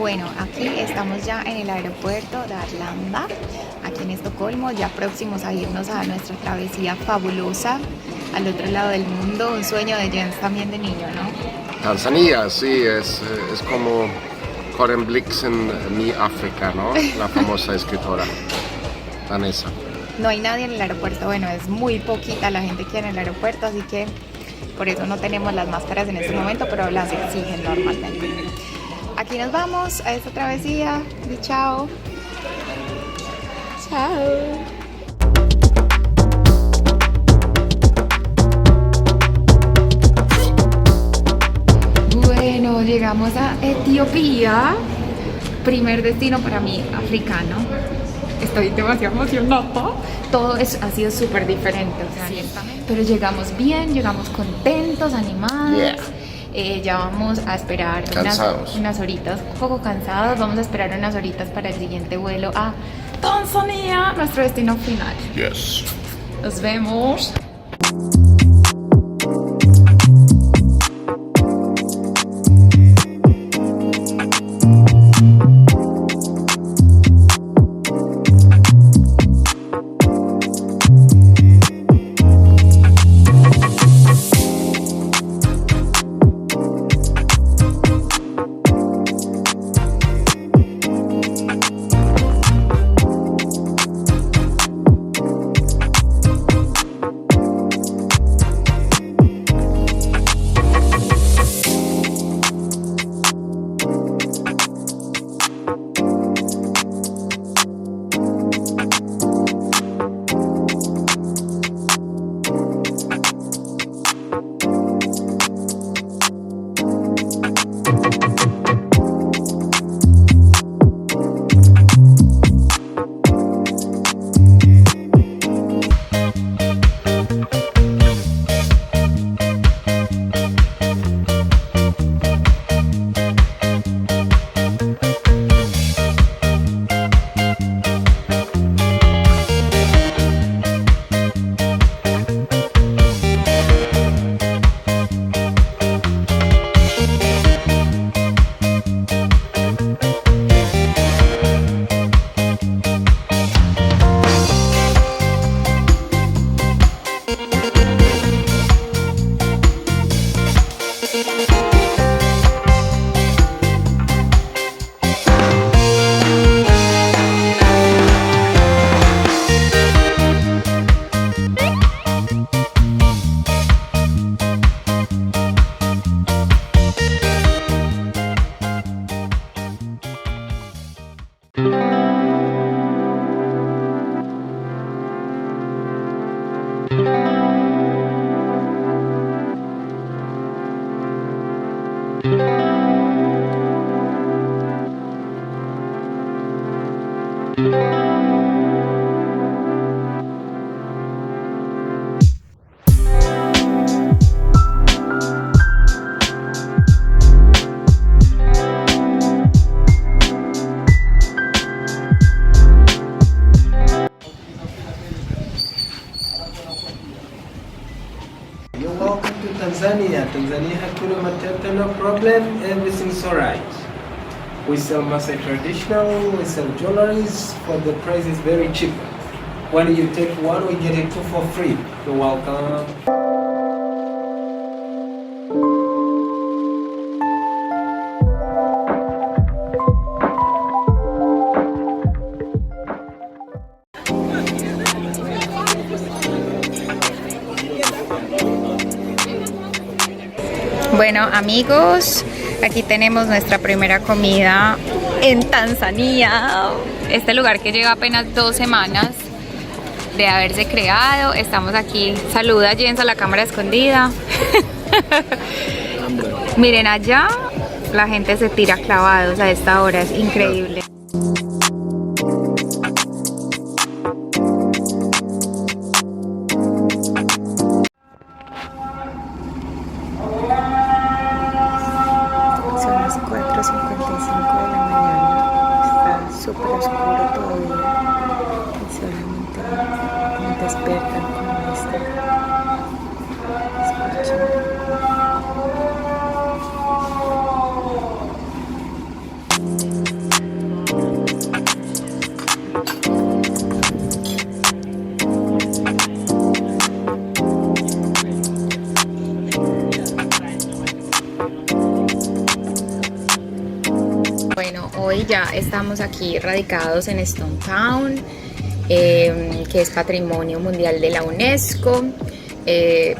Bueno, aquí estamos ya en el aeropuerto de Arlanda, aquí en Estocolmo, ya próximos a irnos a nuestra travesía fabulosa al otro lado del mundo, un sueño de Jens también de niño, ¿no? Tanzania, sí, es como Karen Blix en mi África, ¿no? La famosa escritora danesa. No hay nadie en el aeropuerto, bueno, es muy poquita la gente que hay en el aeropuerto, así que por eso no tenemos las máscaras en este momento, pero las exigen normalmente. Aquí nos vamos a esta travesía. Y chao. Chao. Bueno, llegamos a Etiopía. Primer destino para mí, africano. Estoy demasiado emocionada. Todo ha sido súper diferente, o sea, pero llegamos bien, llegamos contentos, animados. Ya vamos a esperar unas horitas, un poco cansados, vamos a esperar unas horitas para el siguiente vuelo a Tanzania, nuestro destino final. Yes. Nos vemos. You're welcome to Tanzania. Tanzania hakuna matata, no problem. Everything's alright. We sell Maasai traditional, we sell jewelries, but the price is very cheap. When you take one, we get it two for free. You're welcome. Bueno, amigos, aquí tenemos nuestra primera comida en Tanzania. Este lugar que lleva apenas 2 semanas de haberse creado. Estamos aquí. Saluda Jens a la cámara escondida. Miren allá, la gente se tira clavados a esta hora, es increíble. Son las 4:55 de la mañana. Está súper oscuro todavía. Y solamente me despiertan con esto. Escuchen. Hoy ya estamos aquí radicados en Stone Town, que es Patrimonio Mundial de la UNESCO.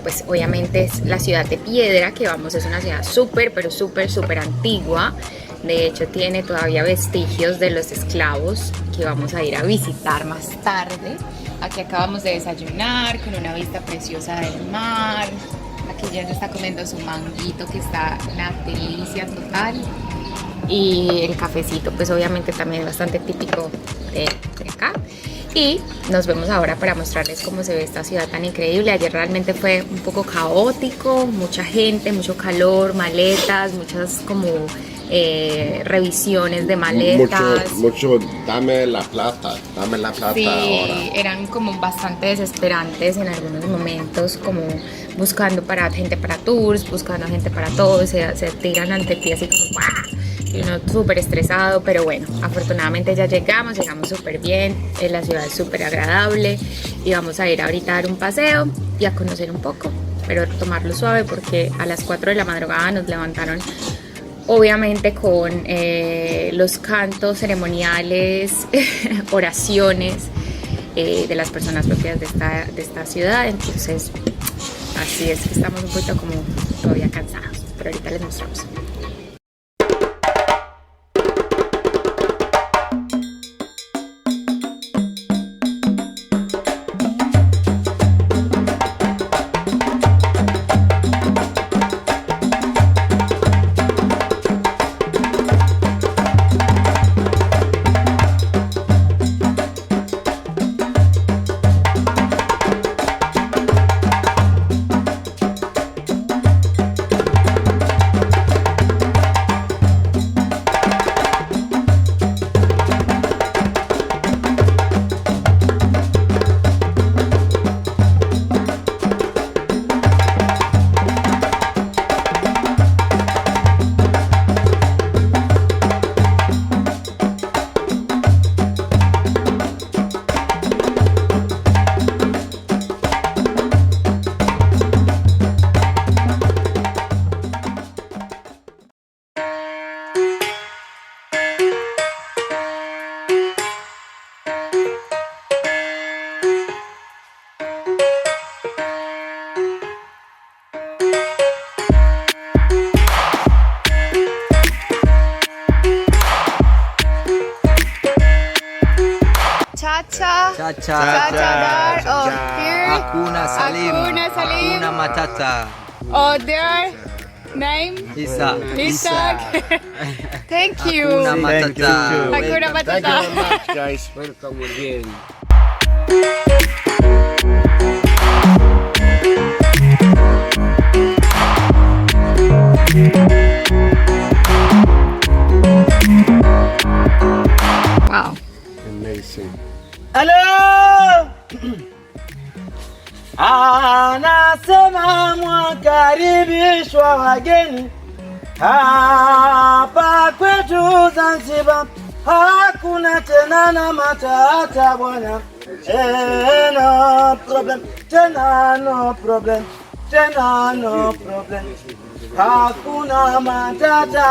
Pues obviamente es la ciudad de piedra que vamos, es una ciudad súper antigua. De hecho tiene todavía vestigios de los esclavos que vamos a ir a visitar más tarde. Aquí acabamos de desayunar con una vista preciosa del mar. Aquí ya se está comiendo su manguito que está una delicia total. Y el cafecito pues obviamente también bastante típico de acá. Y nos vemos ahora para mostrarles cómo se ve esta ciudad tan increíble. Ayer realmente fue un poco caótico, mucha gente, mucho calor, maletas, muchas como revisiones de maletas. Mucho, dame la plata Sí, ahora. eran como bastante desesperantes en algunos momentos, como buscando gente para tours, buscando gente para todo, se tiran ante ti así como ¡guau! Y uno súper estresado, pero bueno, afortunadamente ya llegamos súper bien, la ciudad es súper agradable y vamos a ir ahorita a dar un paseo y a conocer un poco, pero tomarlo suave porque a las 4 de la madrugada nos levantaron obviamente con los cantos ceremoniales, oraciones de las personas propias de esta ciudad, entonces así es que estamos un poquito como todavía cansados, pero ahorita les mostramos. Cha-cha. Oh, here. Hakuna Salim. Hakuna Salim. Hakuna Matata. Oh, there. Name? Isa. Isaac. Thank you. Hakuna Matata. Hakuna Thank you Matata. very much, guys. Welcome again. Wow. Amazing. Hello! Anasema mwakaribishwa wageni hapa kwetu Zanzibar, hakuna tena na matata bwana. No problem, tena no problem, tena no problem. Hakuna matata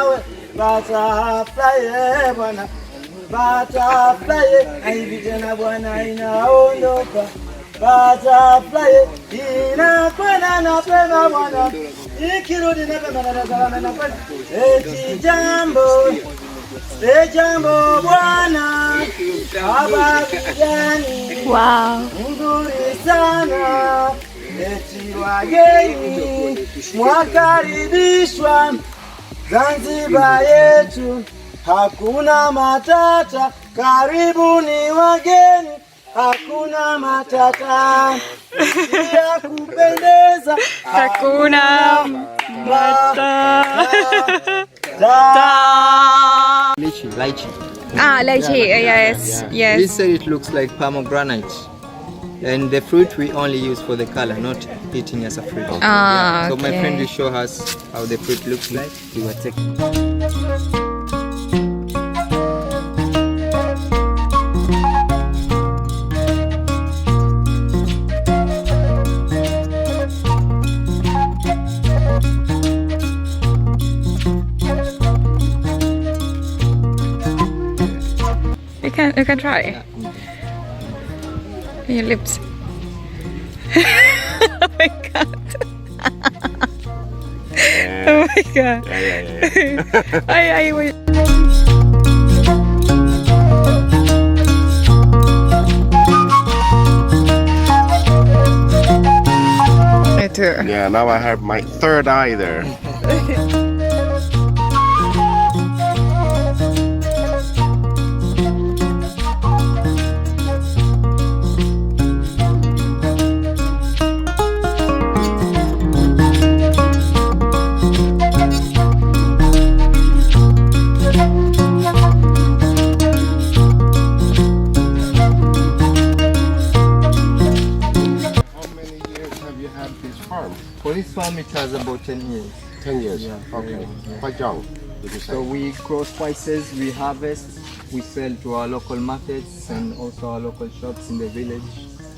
we, butterfly bwana. Butterfly, hivi tena bwana inaondoka. Butterfly, inakwenda na pema bwana. Ikirudi na pema na salama na kwenda. Jambo bwana. Habari gani? Wow. Nzuri sana. Eti wageni mwakaribishwa Zanzibar yetu. Hakuna matata, karibuni wageni, hakuna matata. Ya kupendeza, Hakuna Matata. Lychee. Ah, lychee. Yes. This side it looks like pomegranate. And the fruit we only use for the color, not eating as a fruit. Ah, So my okay. friend will show us how the fruit looks like. We will take. You can try. Your lips. Oh my god. Oh my god. Ay, wait. Me too. Yeah, now I have my third eye there. For this farm it has about 10 years. 10 years? Yeah, Okay. yeah. Quite young, did you say? So we grow spices, we harvest, we sell to our local markets and also our local shops in the village.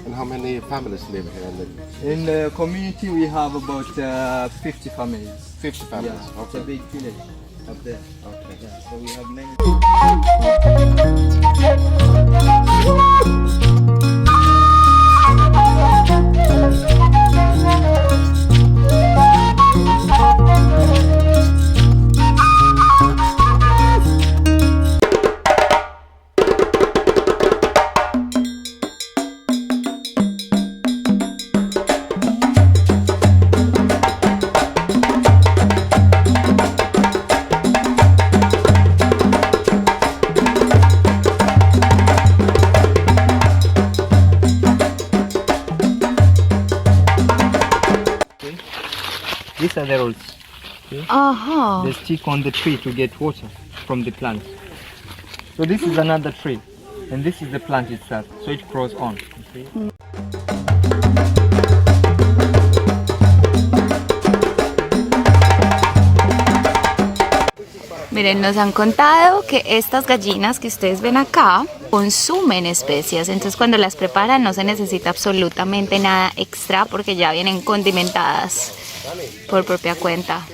And how many families live here in In the community we have about 50 families. 50 families? Yeah, it's a Okay. big village up there. Okay. Yeah, so we have many. These are the roots. Aha. They stick on the tree to get water from the plant. So this is another tree, and this is the plant itself. So it grows on. You see? Miren, nos han contado que estas gallinas que ustedes ven acá consumen especias, entonces cuando las preparan no se necesita absolutamente nada extra porque ya vienen condimentadas por propia cuenta.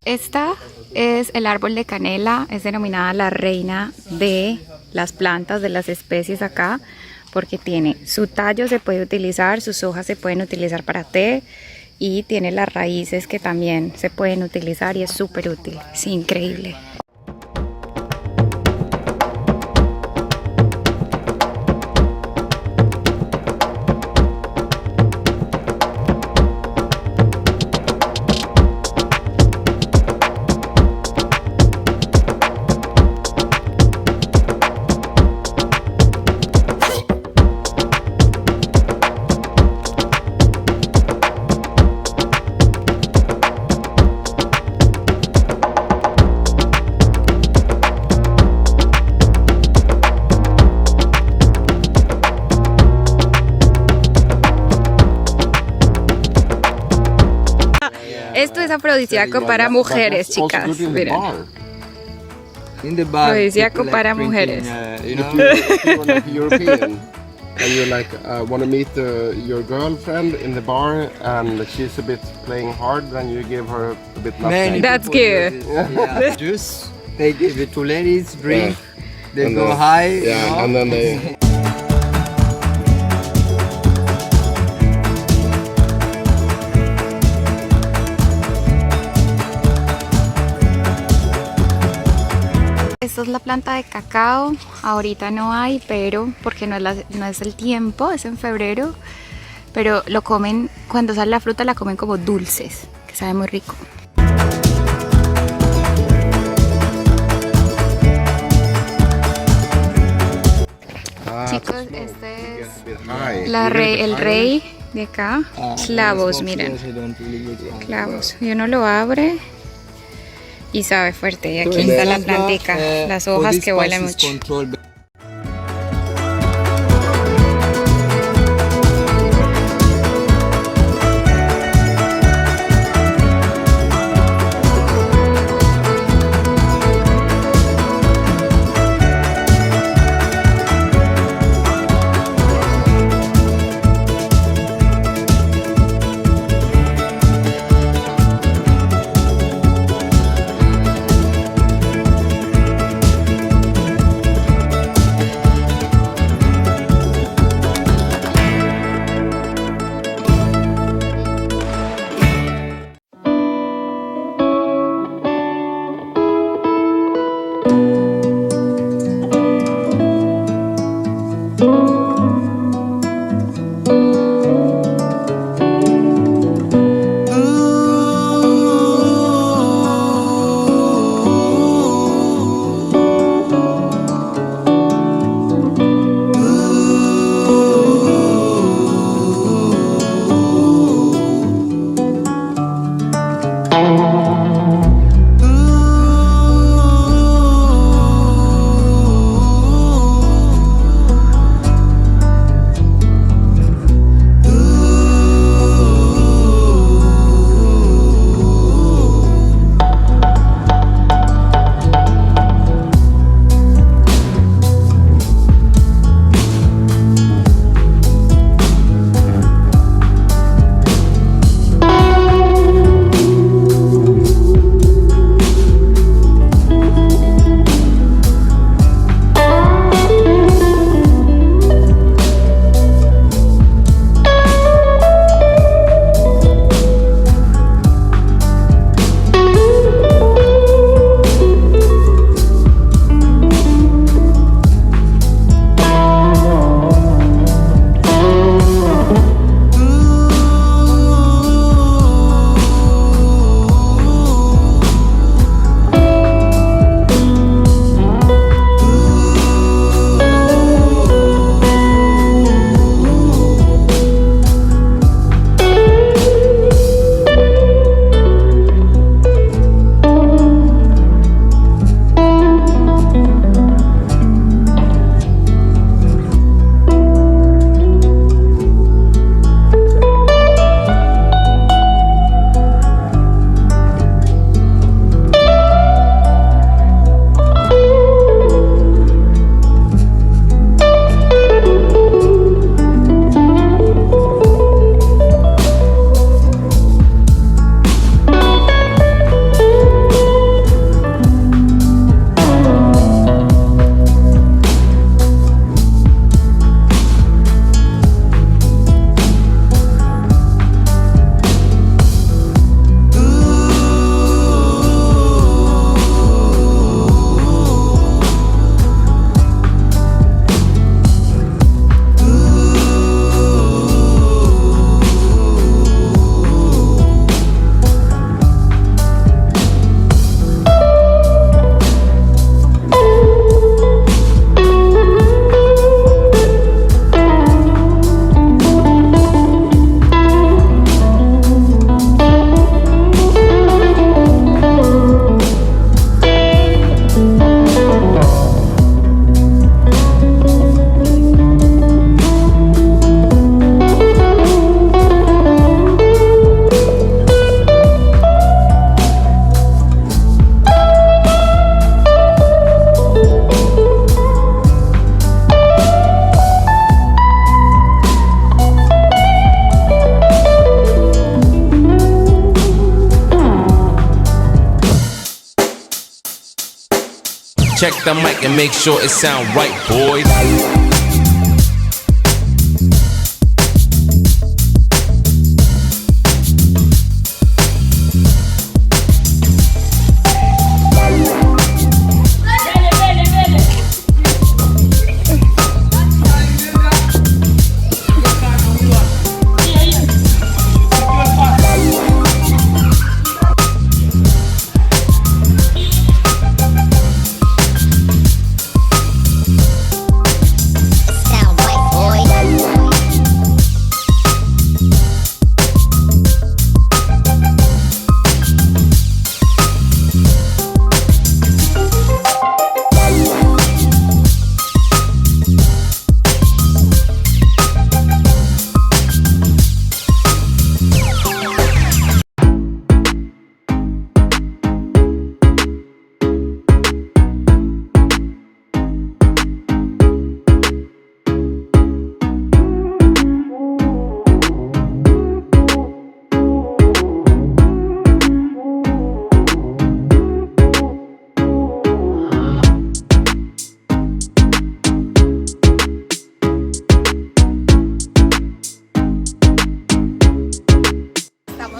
Esta es el árbol de canela, es denominada la reina de las plantas, de las especies acá, porque tiene su tallo, se puede utilizar, sus hojas se pueden utilizar para té y tiene las raíces que también se pueden utilizar y es súper útil, es increíble. Esto es afrodisíaco para mujeres, chicas. Miren. In the bar, Afrodisíaco people para drinking, mujeres. You know, You're like European and you like want to meet your girlfriend in the bar and she's a bit playing hard, then you give her a bit many nutmeg. That's people good. do this. Yeah. Juice, they give it to ladies, drink, they And go then- high. Yeah, you know. and then they... Esta es la planta de cacao, ahorita no hay, pero porque no es el tiempo, es en febrero, pero lo comen, cuando sale la fruta la comen como dulces, que sabe muy rico. Chicos, este es el rey de acá, Esclavos, miren, Esclavos, y uno lo abre y sabe fuerte, y aquí está la plantica, las hojas que huelen mucho. Check the mic and make sure it sound right, boys.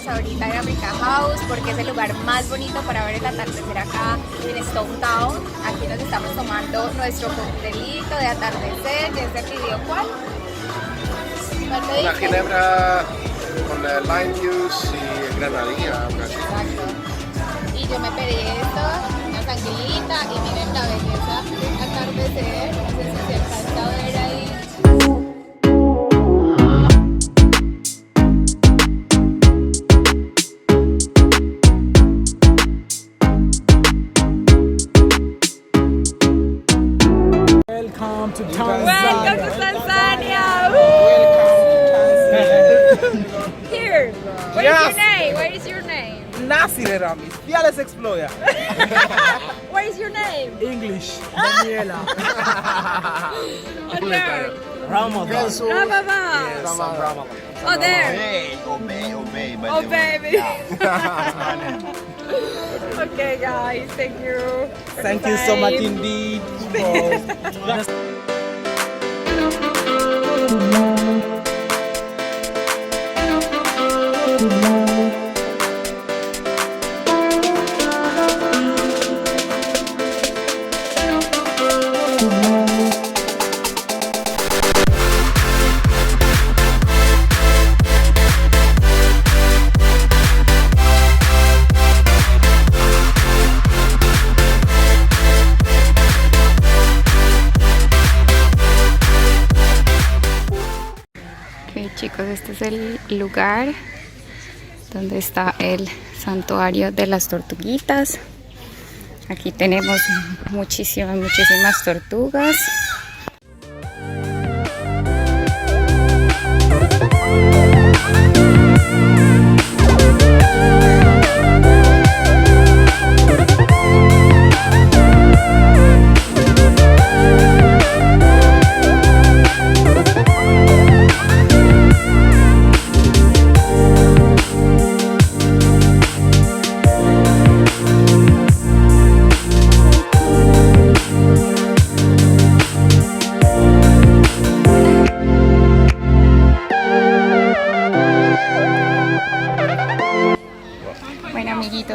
Ahorita en Africa House porque es el lugar más bonito para ver el atardecer acá en Stone Town. Aquí nos estamos tomando nuestro coctelito de atardecer. ¿Ya se pidió cuál? ¿Cuál te Una diste? ginebra con lime juice y granadilla. Exacto. Y yo me pedí esto, una sanguilita y miren la belleza del atardecer. No sé si se alcanza a ver ahí. Welcome to Welcome to Tanzania! Here! What is your name? What is your name? Nasir Ramis, fearless explorer. What is your name? English, Daniela. Ramadan. Ramadan. Oh, there. Oh, baby. Okay, guys. Thank you. Thank you so much indeed. Chicos, este es el lugar donde está el santuario de las tortuguitas. Aquí tenemos muchísimas tortugas.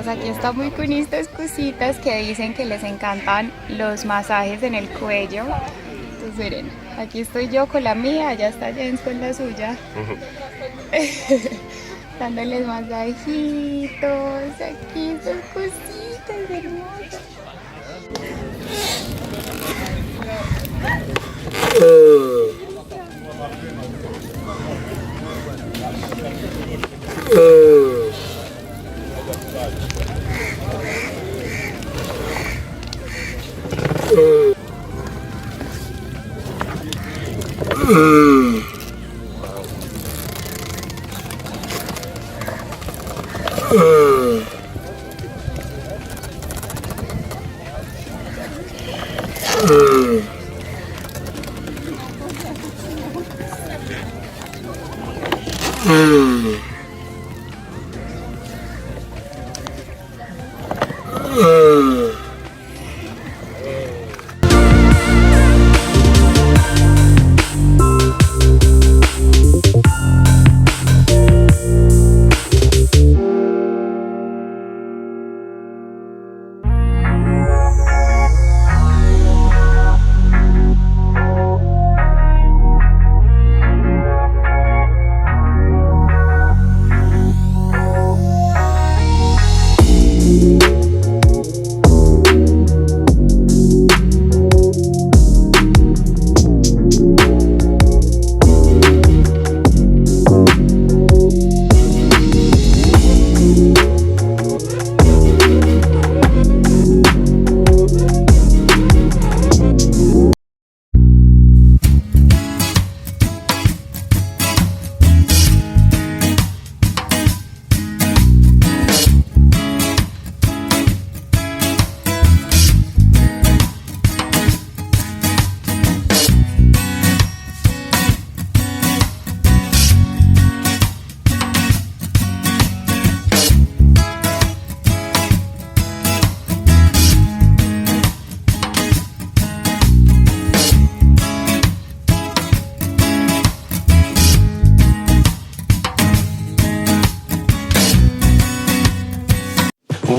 Aquí estamos con estas cositas que dicen que les encantan los masajes en el cuello. Entonces miren, aquí estoy yo con la mía, allá está Jens con la suya. Dándoles masajitos, aquí estas cositas hermosas.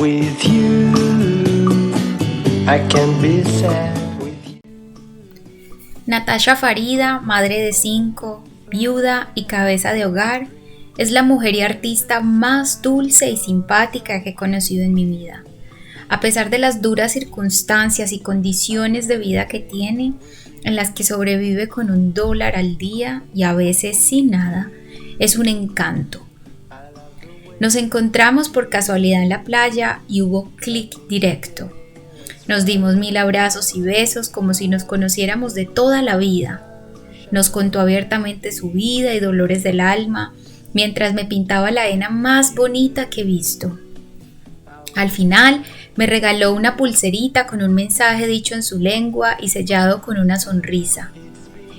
with you. I can be sad with you. Natasha Farida, madre de 5, viuda y cabeza de hogar, es la mujer y artista más dulce y simpática que he conocido en mi vida. A pesar de las duras circunstancias y condiciones de vida que tiene, en las que sobrevive con $1 al día y a veces sin nada, es un encanto. Nos encontramos por casualidad en la playa y hubo clic directo. Nos dimos 1000 abrazos y besos como si nos conociéramos de toda la vida. Nos contó abiertamente su vida y dolores del alma, mientras me pintaba la henna más bonita que he visto. Al final, me regaló una pulserita con un mensaje dicho en su lengua y sellado con una sonrisa.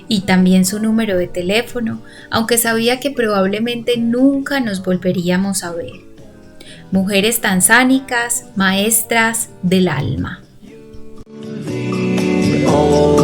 Y también su número de teléfono, aunque sabía que probablemente nunca nos volveríamos a ver. Mujeres tanzánicas, maestras del alma. Oh.